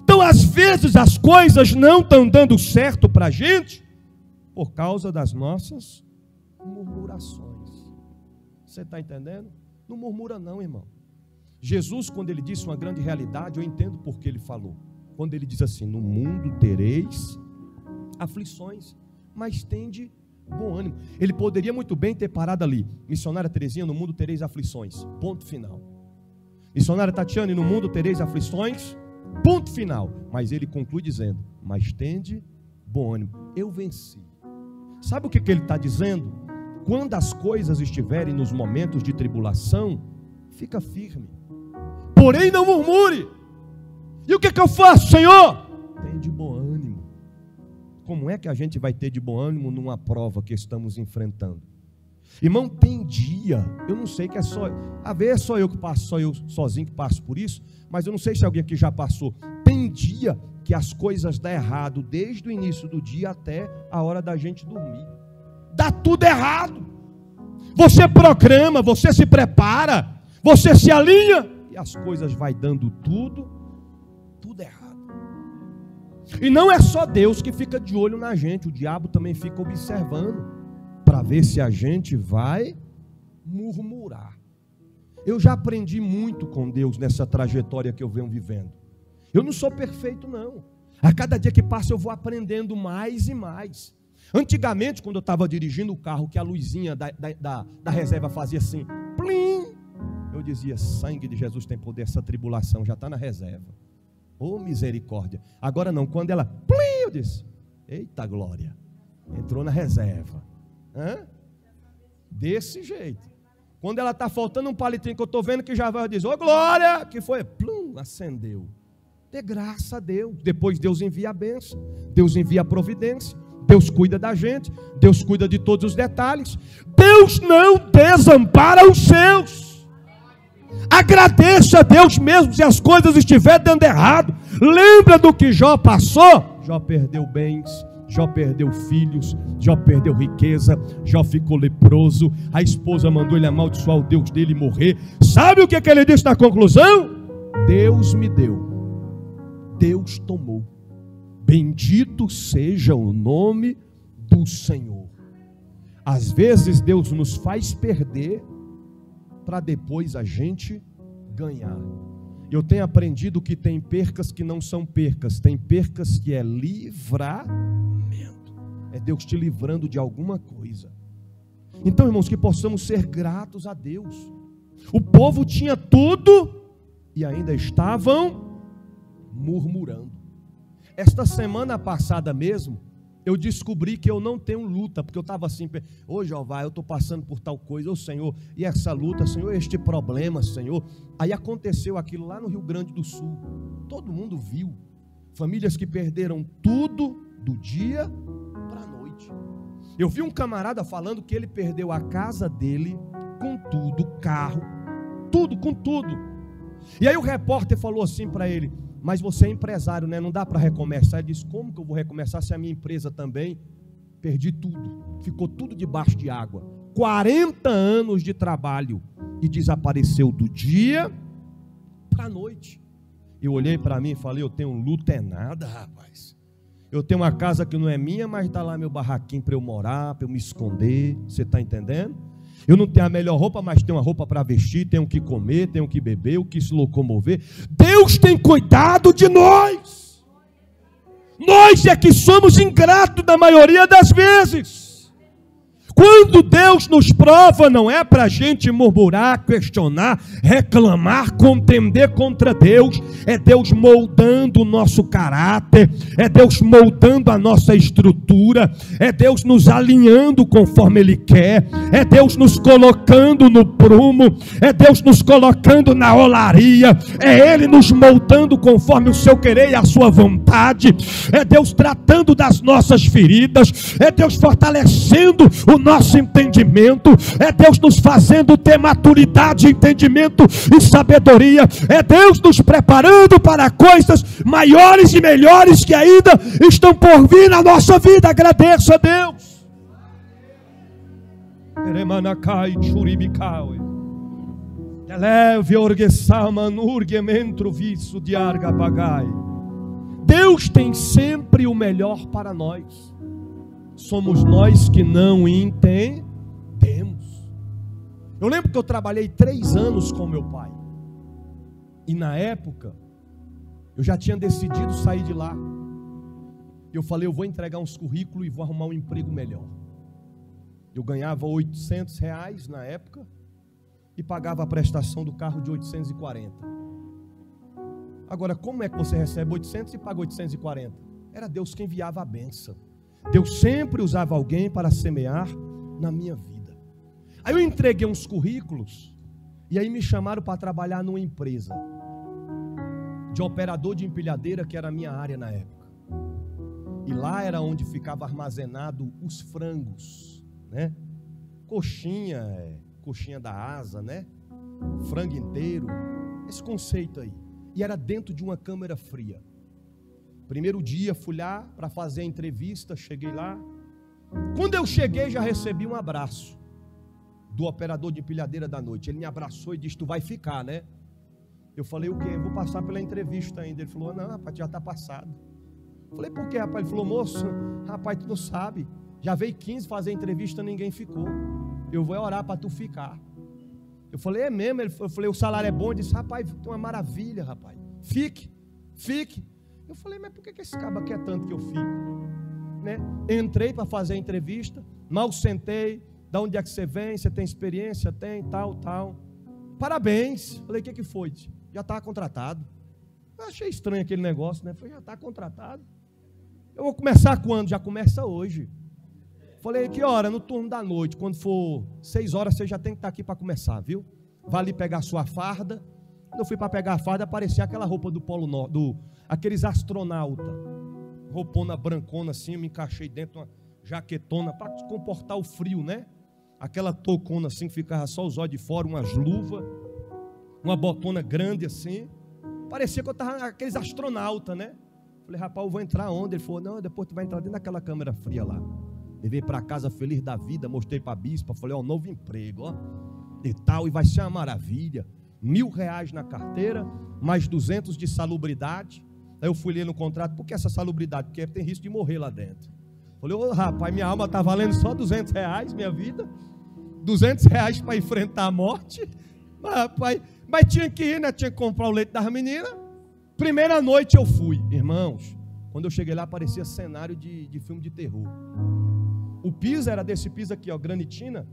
Então, às vezes, as coisas não estão dando certo para a gente por causa das nossas murmurações. Você está entendendo? Não murmura não, irmão. Jesus, quando ele disse uma grande realidade, eu entendo por que ele falou. Quando ele diz assim, no mundo tereis aflições, mas tende bom ânimo. Ele poderia muito bem ter parado ali. Missionária Terezinha, no mundo tereis aflições. Ponto final. Missionária Tatiane, no mundo tereis aflições. Ponto final. Mas ele conclui dizendo, mas tende bom ânimo. Eu venci. Sabe o que ele está dizendo? quando as coisas estiverem nos momentos de tribulação, fica firme. Porém não murmure. E o que eu faço, Senhor? Tem de bom ânimo. Como é que a gente vai ter de bom ânimo numa prova que estamos enfrentando? Irmão, tem dia, eu não sei que é só, às vezes é só eu que passo, só eu sozinho que passo por isso, mas eu não sei se alguém aqui já passou. Tem dia que as coisas dão errado, desde o início do dia até a hora da gente dormir. Dá tudo errado. Você programa, você se prepara, você se alinha, e as coisas vai dando tudo errado. E não é só Deus que fica de olho na gente, o diabo também fica observando, para ver se a gente vai murmurar. Eu já aprendi muito com Deus nessa trajetória que eu venho vivendo. Eu não sou perfeito não. A cada dia que passa eu vou aprendendo mais e mais. Antigamente, quando eu estava dirigindo o carro, que a luzinha da reserva fazia assim, plim, eu dizia, sangue de Jesus tem poder, essa tribulação já está na reserva. Oh, misericórdia. Agora não, quando ela, plim, eu disse, eita glória, entrou na reserva. Desse jeito. Quando ela está faltando um palitinho que eu estou vendo que já vai dizer, ô glória, que foi, plum, acendeu. Dê graça a Deus. Depois Deus envia a bênção, Deus envia a providência, Deus cuida da gente, Deus cuida de todos os detalhes. Deus não desampara os seus. Agradeça a Deus mesmo se as coisas estiverem dando errado. Lembra do que Jó passou? Jó perdeu bens, Jó perdeu filhos, Jó perdeu riqueza, Jó ficou leproso, a esposa mandou ele amaldiçoar o Deus dele e morrer. Sabe o que ele disse na conclusão? Deus me deu, Deus tomou, bendito seja o nome do Senhor. Às vezes Deus nos faz perder, para depois a gente ganhar. Eu tenho aprendido que tem percas que não são percas, tem percas que é livramento. É Deus te livrando de alguma coisa. Então, irmãos, que possamos ser gratos a Deus. O povo tinha tudo e ainda estavam murmurando. Esta semana passada mesmo, eu descobri que eu não tenho luta, porque eu estava assim, ô Jeová, eu estou passando por tal coisa, ô Senhor, e essa luta, Senhor, este problema, Senhor. Aí aconteceu aquilo lá no Rio Grande do Sul, todo mundo viu, famílias que perderam tudo do dia para a noite. Eu vi um camarada falando que ele perdeu a casa dele, com tudo, carro, tudo, com tudo. E aí o repórter falou assim para ele, mas você é empresário, né? Não dá para recomeçar. Ele disse, como que eu vou recomeçar se a minha empresa também? Perdi tudo, ficou tudo debaixo de água. 40 anos de trabalho e desapareceu do dia para a noite. Eu olhei para mim e falei, eu tenho luta é nada, rapaz. Eu tenho uma casa que não é minha, mas está lá meu barraquinho para eu morar, para eu me esconder. Você está entendendo? Eu não tenho a melhor roupa, mas tenho uma roupa para vestir, tenho o que comer, tenho o que beber, o que se locomover. Deus tem cuidado de nós. Nós é que somos ingratos na maioria das vezes. Quando Deus nos prova, não é para a gente murmurar, questionar, reclamar, contender contra Deus. É Deus moldando o nosso caráter, é Deus moldando a nossa estrutura, é Deus nos alinhando conforme Ele quer, é Deus nos colocando no prumo, é Deus nos colocando na olaria, é Ele nos moldando conforme o seu querer e a sua vontade, é Deus tratando das nossas feridas, é Deus fortalecendo o nosso entendimento, é Deus nos fazendo ter maturidade, entendimento e sabedoria, é Deus nos preparando para coisas maiores e melhores que ainda estão por vir na nossa vida. Agradeça a Deus. Deus tem sempre o melhor para nós. Somos nós que não entendemos. Eu lembro que eu trabalhei 3 anos com meu pai. E na época, eu já tinha decidido sair de lá. Eu falei, eu vou entregar uns currículos e vou arrumar um emprego melhor. Eu ganhava R$800 na época e pagava a prestação do carro de 840. Agora, como é que você recebe 800 e paga 840? Era Deus quem enviava a bênção. Deus sempre usava alguém para semear na minha vida. Aí eu entreguei uns currículos, e aí me chamaram para trabalhar numa empresa de operador de empilhadeira, que era a minha área na época. E lá era onde ficava armazenado os frangos, né? Coxinha da asa, né? Frango inteiro, esse conceito aí. E era dentro de uma câmara fria. Primeiro dia fui lá para fazer a entrevista, cheguei lá. Quando eu cheguei já recebi um abraço do operador de empilhadeira da noite. Ele me abraçou e disse: tu vai ficar, né? Eu falei: o quê? Eu vou passar pela entrevista ainda. Ele falou: não, rapaz, já está passado. Eu falei: por quê, rapaz? Ele falou: moço, rapaz, tu não sabe, já veio 15 fazer entrevista, ninguém ficou. Eu vou orar para tu ficar. Eu falei: é mesmo? Eu falei: o salário é bom? Ele disse: rapaz, é uma maravilha, rapaz, fique. Eu falei: mas por que esse caba quer tanto que eu fico? Né? Entrei para fazer a entrevista, mal sentei. Da onde é que você vem? Você tem experiência? Tem, tal. Parabéns. Falei: o que foi? Já está contratado. Eu achei estranho aquele negócio, né? Falei: já está contratado. Eu vou começar quando? Já começa hoje. Falei: que hora? No turno da noite. Quando for 6 horas, você já tem que estar aqui para começar, viu? Vai ali pegar a sua farda. Quando eu fui para pegar a farda, aparecia aquela roupa do Polo Norte, aqueles astronautas. Roupona brancona assim, eu me encaixei dentro de uma jaquetona para comportar o frio, né? Aquela toucona assim, que ficava só os olhos de fora, umas luvas, uma botona grande assim. Parecia que eu estava aqueles astronautas, né? Falei: rapaz, eu vou entrar onde? Ele falou: não, depois tu vai entrar dentro daquela câmera fria lá. Levei para casa feliz da vida, mostrei para a bispa, falei: ó, novo emprego, ó, e tal, e vai ser uma maravilha. R$1.000 na carteira, mais 200 de salubridade. Aí eu fui ler no contrato: por que essa salubridade? Porque tem risco de morrer lá dentro. Falei: ô rapaz, minha alma está valendo só R$200, minha vida. R$200 para enfrentar a morte. Mas, rapaz, mas tinha que ir, né? Tinha que comprar o leite das meninas. Primeira noite eu fui, irmãos. Quando eu cheguei lá, parecia cenário de filme de terror. O piso era desse piso aqui, ó, granitina,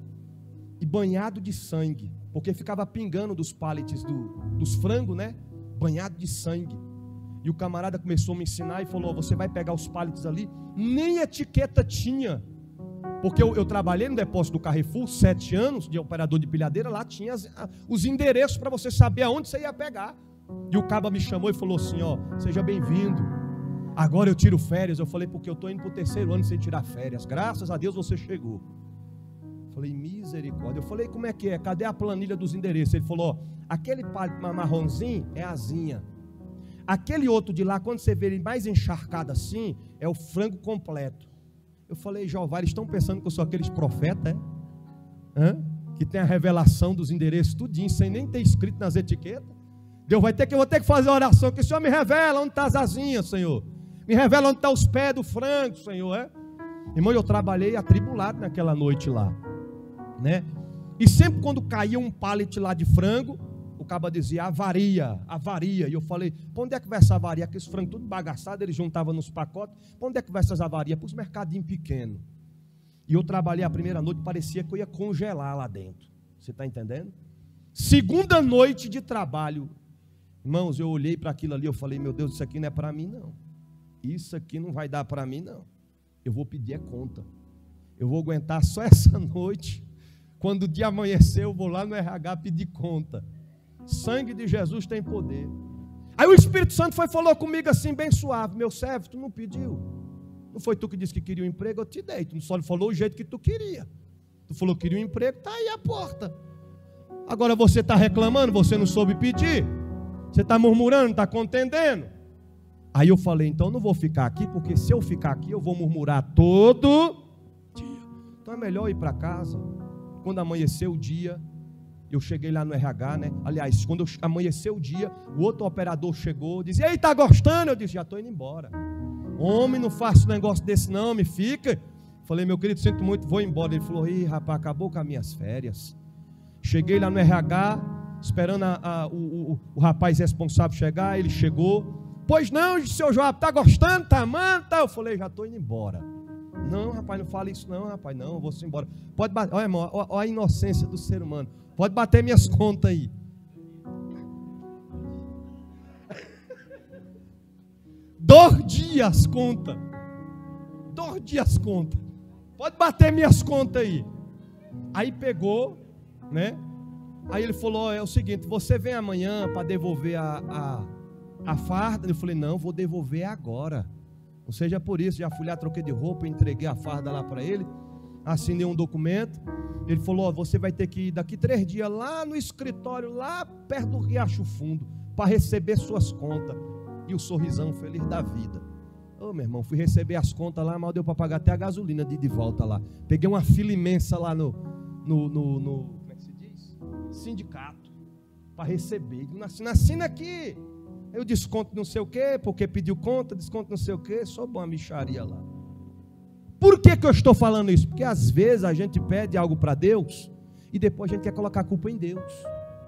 e banhado de sangue, porque ficava pingando dos pallets dos frangos, né? Banhado de sangue. E o camarada começou a me ensinar e falou: você vai pegar os pallets ali. Nem etiqueta tinha, porque eu trabalhei no depósito do Carrefour 7 anos de operador de pilhadeira. Lá tinha os endereços para você saber aonde você ia pegar. E o caba me chamou e falou assim: ó, seja bem-vindo, agora eu tiro férias. Eu falei: porque eu estou indo para o 3º ano sem tirar férias, graças a Deus você chegou. Eu falei: misericórdia. Eu falei: como é que é? Cadê a planilha dos endereços? Ele falou: ó, aquele marronzinho é asinha, aquele outro de lá, quando você vê ele mais encharcado assim, é o frango completo. Eu falei: Jeová, eles estão pensando que eu sou aqueles profetas, é? Que tem a revelação dos endereços tudinho, sem nem ter escrito nas etiquetas. Eu vou ter que fazer oração, que o Senhor me revela onde está as asinhas, Senhor. Me revela onde estão os pés do frango, Senhor, é? Irmão, eu trabalhei atribulado naquela noite lá, né? E sempre quando caía um pallet lá de frango, o caba dizia: avaria. E eu falei: para onde é que vai essa avaria? Aqueles frangos tudo bagaçado, eles juntavam nos pacotes. Para onde é que vai essas avarias? Para os mercadinhos pequenos. E eu trabalhei a primeira noite, parecia que eu ia congelar lá dentro. Você está entendendo? Segunda noite de trabalho, irmãos, eu olhei para aquilo ali, eu falei: meu Deus, isso aqui não é para mim não. Isso aqui não vai dar para mim não. Eu vou pedir conta. Eu vou aguentar só essa noite. Quando o dia amanhecer, eu vou lá no RH pedir conta. Sangue de Jesus tem poder. Aí o Espírito Santo falou comigo assim, bem suave: meu servo, tu não pediu? Não foi tu que disse que queria um emprego? Eu te dei. Tu só falou o jeito que tu queria. Tu falou que queria um emprego, está aí a porta. Agora você está reclamando, você não soube pedir. Você está murmurando, está contendendo. Aí eu falei: então eu não vou ficar aqui, porque se eu ficar aqui eu vou murmurar todo dia. Então é melhor ir para casa. Quando amanheceu o dia, eu cheguei lá no RH, né? Aliás, quando amanheceu o dia, o outro operador chegou, disse: ei, tá gostando? Eu disse: já estou indo embora. Homem, não faço negócio desse não, me fica. Falei: meu querido, sinto muito, vou embora. Ele falou: ih, rapaz, acabou com as minhas férias. Cheguei lá no RH, esperando o rapaz responsável chegar. Ele chegou: pois não, seu João, tá gostando, tá amando? Tá? Eu falei: já estou indo embora. Não, rapaz, não fala isso não, rapaz, não, eu vou embora. Pode bater, olha, irmão, olha a inocência do ser humano. Pode bater minhas contas aí. Dois dias conta. Pode bater minhas contas aí. Aí pegou, né? Aí ele falou, é o seguinte, você vem amanhã para devolver a farda? Eu falei, não, vou devolver agora. Ou seja, por isso, já fui lá, troquei de roupa, entreguei a farda lá para ele, assinei um documento. Ele falou, você vai ter que ir daqui 3 dias lá no escritório, lá perto do Riacho Fundo, para receber suas contas. E o sorrisão feliz da vida. Ô, meu irmão, fui receber as contas lá, mal deu para pagar até a gasolina de volta lá. Peguei uma fila imensa lá no como é que se diz? Sindicato, para receber. Assina aqui. Eu desconto não sei o quê, porque pediu conta, desconto não sei o quê, só uma micharia lá. Por que eu estou falando isso? Porque às vezes a gente pede algo para Deus e depois a gente quer colocar a culpa em Deus.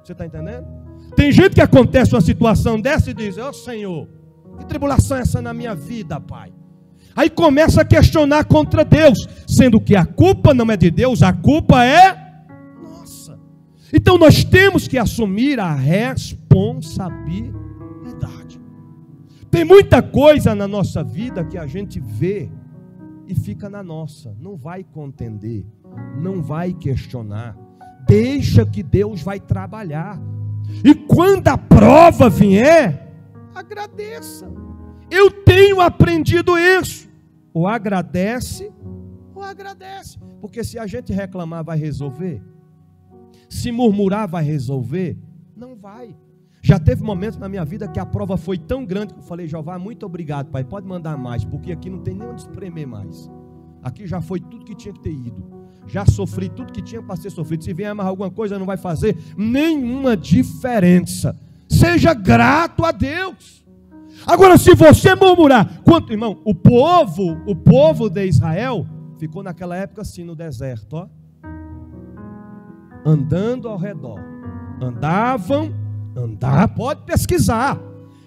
Você está entendendo? Tem gente que acontece uma situação dessa e diz, ó Senhor, que tribulação é essa na minha vida, Pai? Aí começa a questionar contra Deus, sendo que a culpa não é de Deus, a culpa é nossa. Então nós temos que assumir a responsabilidade. Tem muita coisa na nossa vida que a gente vê e fica na nossa, não vai contender, não vai questionar, deixa que Deus vai trabalhar. E quando a prova vier, agradeça. Eu tenho aprendido isso. Ou agradece, porque se a gente reclamar vai resolver, se murmurar vai resolver, não vai. Já teve momentos na minha vida que a prova foi tão grande que eu falei, Jeová, muito obrigado, Pai, pode mandar mais, porque aqui não tem nem onde espremer mais. Aqui já foi tudo que tinha que ter ido. Já sofri tudo que tinha para ser sofrido. Se vier mais alguma coisa, não vai fazer nenhuma diferença. Seja grato a Deus. Agora, se você murmurar, quanto, irmão, o povo de Israel ficou naquela época assim no deserto, ó, andando ao redor. Pode pesquisar.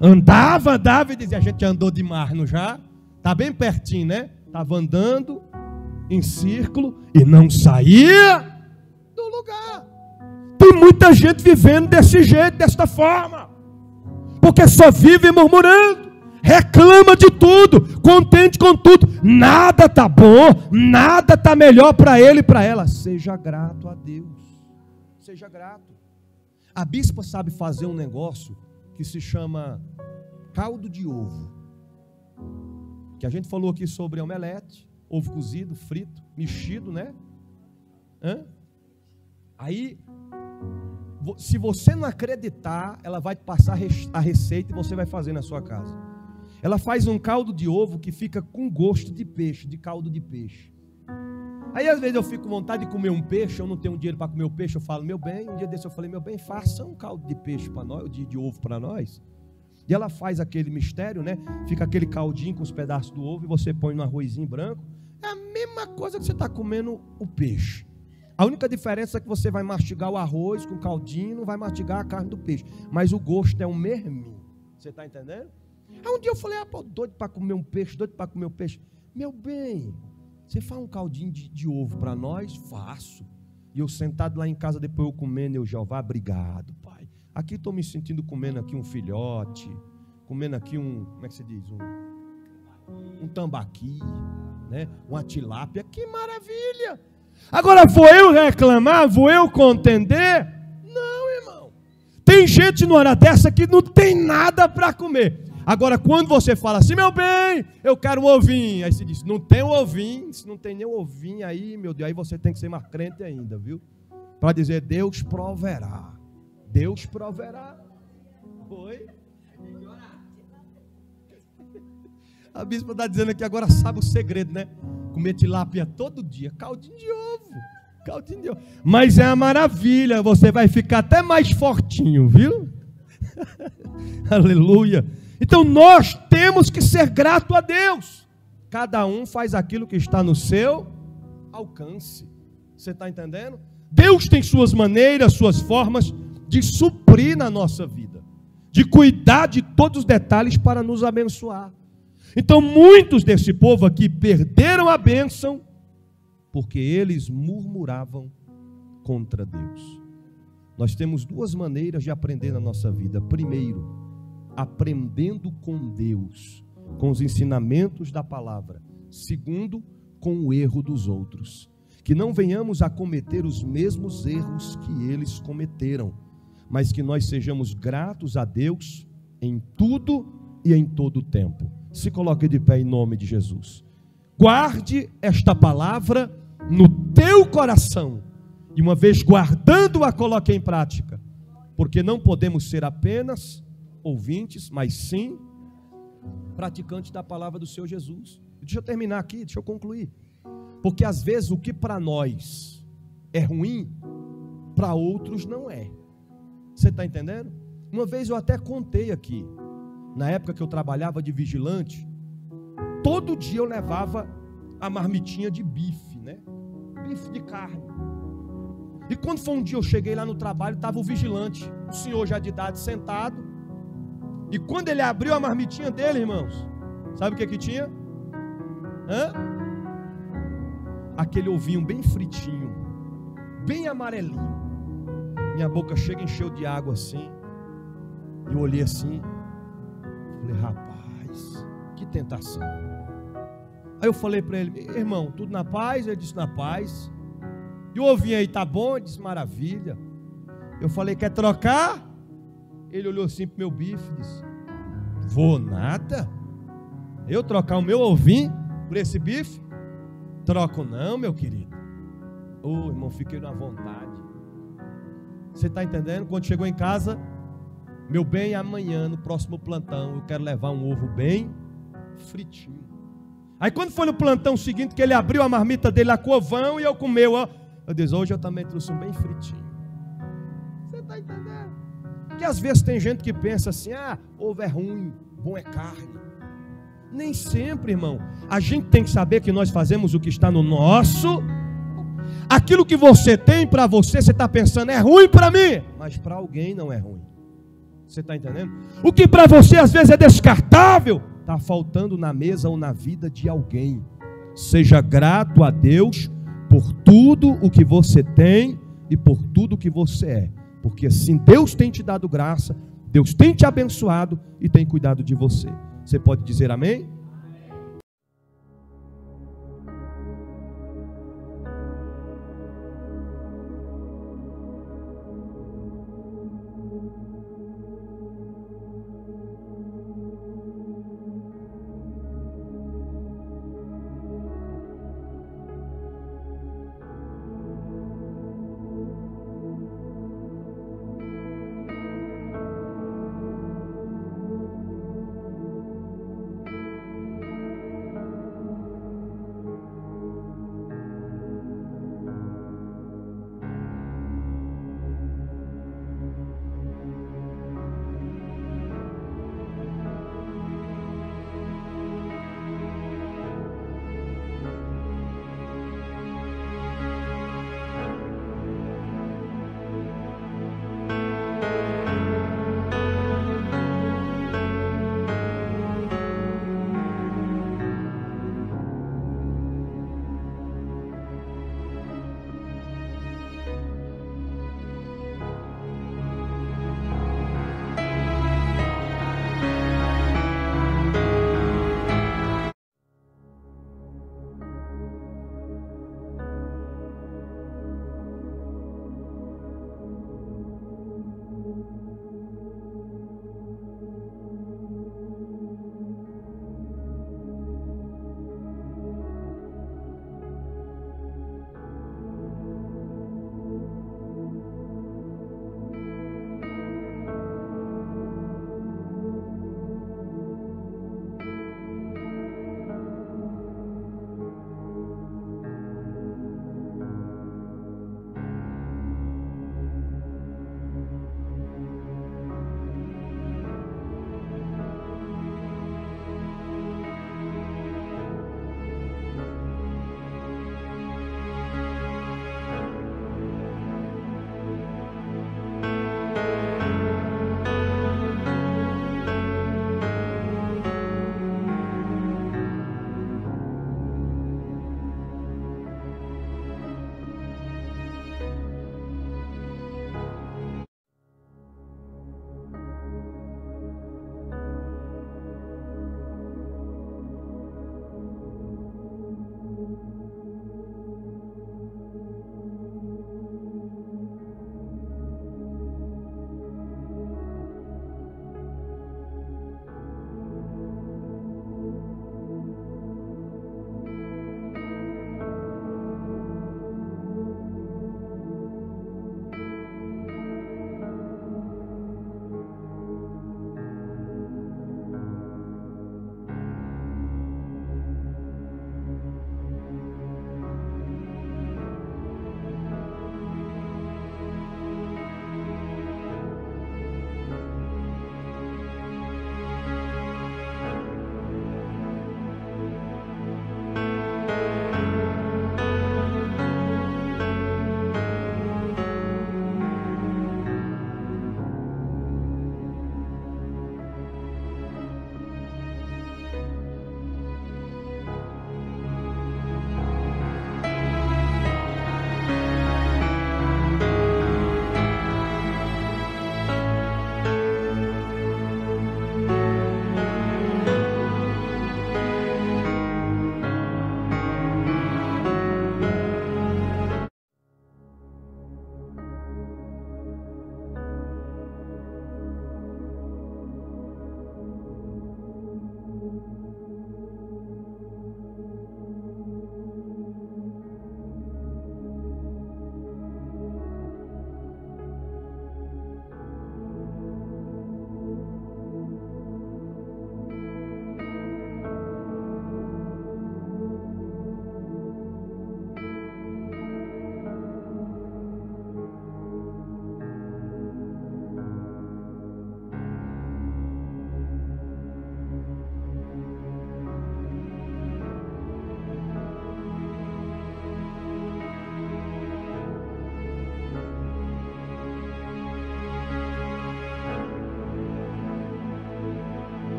Andava e dizia, a gente andou de mar, não já? Está bem pertinho, né? Estava andando em círculo e não saía do lugar. Tem muita gente vivendo desse jeito, desta forma, porque só vive murmurando, reclama de tudo, contente com tudo, nada está bom, nada está melhor para ele e para ela. Seja grato a Deus, seja grato. A bispa sabe fazer um negócio que se chama caldo de ovo, que a gente falou aqui sobre omelete, ovo cozido, frito, mexido, né? Aí, se você não acreditar, ela vai te passar a receita e você vai fazer na sua casa. Ela faz um caldo de ovo que fica com gosto de peixe, de caldo de peixe. Aí às vezes eu fico com vontade de comer um peixe, eu não tenho dinheiro para comer o peixe, eu falo, meu bem, um dia desse eu falei, meu bem, faça um caldo de peixe para nós, de ovo para nós. E ela faz aquele mistério, né? Fica aquele caldinho com os pedaços do ovo e você põe no arrozinho branco. É a mesma coisa que você está comendo o peixe. A única diferença é que você vai mastigar o arroz com caldinho, não vai mastigar a carne do peixe. Mas o gosto é o mesmo. Você está entendendo? Aí um dia eu falei, pô, doido para comer um peixe, Meu bem, você faz um caldinho de ovo para nós? Faço. E eu sentado lá em casa, depois eu comendo, Jeová, obrigado, Pai. Aqui estou me sentindo comendo aqui um filhote, comendo aqui como é que se diz? Um tambaqui, né? Uma tilápia, que maravilha! Agora vou eu reclamar, vou eu contender? Não, irmão. Tem gente numa hora dessa que não tem nada para comer. Agora quando você fala assim, meu bem, eu quero um ovinho, aí você diz, não tem um ovinho, se não tem nem um ovinho aí, meu Deus, aí você tem que ser mais crente ainda, viu? Para dizer, Deus proverá. Deus proverá. Foi? A bispa está dizendo aqui agora, sabe o segredo, né? Comer tilápia todo dia, caldinho de ovo. Mas é uma maravilha, você vai ficar até mais fortinho, viu? Aleluia. Então nós temos que ser grato a Deus. Cada um faz aquilo que está no seu alcance. Você está entendendo? Deus tem suas maneiras, suas formas de suprir na nossa vida, de cuidar de todos os detalhes para nos abençoar. Então muitos desse povo aqui perderam a bênção porque eles murmuravam contra Deus. Nós temos duas maneiras de aprender na nossa vida. Primeiro, aprendendo com Deus, com os ensinamentos da palavra. Segundo, com o erro dos outros. que não venhamos a cometer os mesmos erros que eles cometeram, mas que nós sejamos gratos a Deus em tudo e em todo o tempo. Se coloque de pé em nome de Jesus. Guarde esta palavra no teu coração, e uma vez guardando-a, coloque em prática, porque não podemos ser apenas ouvintes, mas sim praticantes da palavra do Senhor Jesus. Deixa eu terminar aqui, deixa eu concluir. Porque às vezes o que para nós é ruim, para outros não é. Você está entendendo? Uma vez eu até contei aqui, na época que eu trabalhava de vigilante, todo dia eu levava a marmitinha de bife, né? Bife de carne. E quando foi um dia eu cheguei lá no trabalho, estava o vigilante, o senhor já de idade, sentado. E quando ele abriu a marmitinha dele, irmãos, sabe o que tinha? Aquele ovinho bem fritinho, bem amarelinho. Minha boca chega, encheu de água assim. E eu olhei assim, falei, rapaz, que tentação. Aí eu falei para ele, irmão, tudo na paz? Ele disse, na paz. E o ovinho aí, tá bom? Ele disse, maravilha. Eu falei, quer trocar? Ele olhou assim pro meu bife e disse, vou nada. Eu trocar o meu ovinho por esse bife? Troco não, meu querido. Ô, irmão, fiquei na vontade. Você está entendendo? Quando chegou em casa, meu bem, amanhã, no próximo plantão, eu quero levar um ovo bem fritinho. Aí quando foi no plantão seguinte, que ele abriu a marmita dele lá com ovão e eu comeu, ó, eu disse, hoje eu também trouxe um bem fritinho. Você está entendendo? Porque às vezes tem gente que pensa assim, ovo é ruim, bom é carne. Nem sempre, irmão. A gente tem que saber que nós fazemos o que está no nosso. Aquilo que você tem para você, você está pensando, é ruim para mim, mas para alguém não é ruim. Você está entendendo? O que para você às vezes é descartável, está faltando na mesa ou na vida de alguém. Seja grato a Deus por tudo o que você tem e por tudo o que você é. Porque assim Deus tem te dado graça, Deus tem te abençoado e tem cuidado de você. Você pode dizer amém?